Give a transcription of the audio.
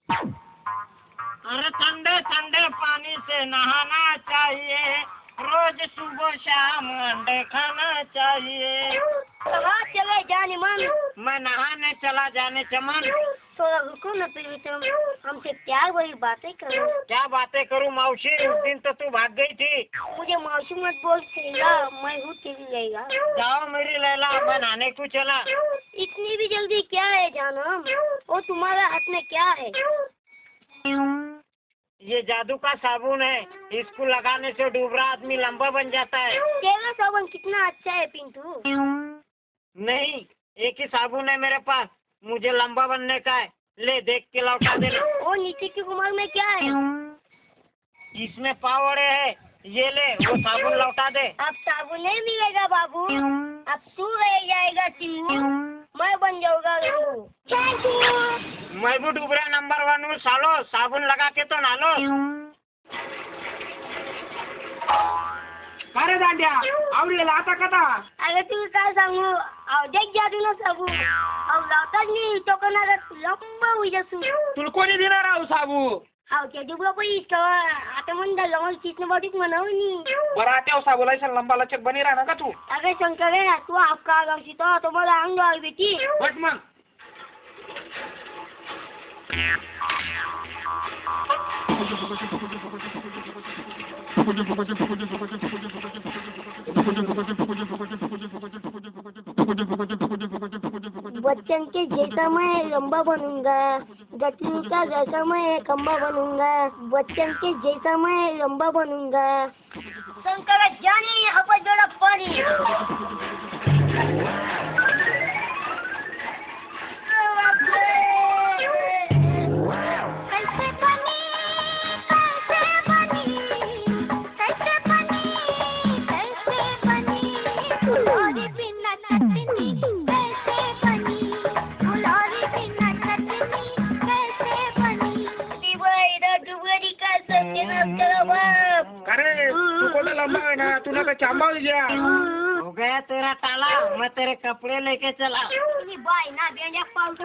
अरे ठंडे ठंडे पानी से नहाना चाहिए, रोज सुबह शाम अंडे खाना चाहिए। कहाँ चले जाने मन? मैं नहाने चला जाने चमन। थोड़ा रुको न प्रीतम, हमसे प्यार भरी बातें करो। क्या बातें करूं मौसी, उस दिन तो तू भाग गई थी। मुझे मौसी मत बोल लैला, मैं हूँ तेरी लैला। जाओ मेरी लैला, मैं नहाने को चला। इतनी भी जल्दी क्या है जानम? वो तुम्हारा हाथ में क्या है? ये जादू का साबुन है, इसको लगाने से डूबरा आदमी लंबा बन जाता है। तेरा साबुन कितना अच्छा है पिंटू। नहीं, एक ही साबुन है मेरे पास, मुझे लंबा बनने का है। ले देख के लौटा दे। वो नीचे की रुमाल में क्या है? इसमें पावड़े है, ये ले, वो साबुन लौटा दे। अब साबुन नहीं मिलेगा बाबू, अब तू रह जाएगा चिंगू, मैं बन जाऊंगा रंगू। मैं भी डूबरा नंबर 1 हूँ सालो, साबुन लगा के तो नालो। अरे दांड्या आवडीला आता कथा अरे तू काय सांगू, अवधेक जादू न सांगू, अव लावताच नाही तो कोणाला लंबा उजासू। तुला कोणी देणार आहो साबू? अव त्या डुबला पैस आता म्हणता लंबा चितन बॉडीत म्हणावनी। बरं आता साबू लायसन लंबा लचक बनी राहणार का तू? अरे शंकर है ना, तू आपका गावची तो मला अंग आल बेटी। बट मग बच्चन के जैसा मैं लंबा बनूंगा, गटलू का जैसा मैं खंबा बनूंगा, बच्चन के जैसा मैं लंबा बनूंगा। शंकर जानी यहाँ पर जोड़ा पानी। अरे तू कोणता लंबा है ना, तू ना चांबा गया। हो गया तेरा ताला, मैं तेरे कपड़े लेके चला। बाय ना बेंजा पाल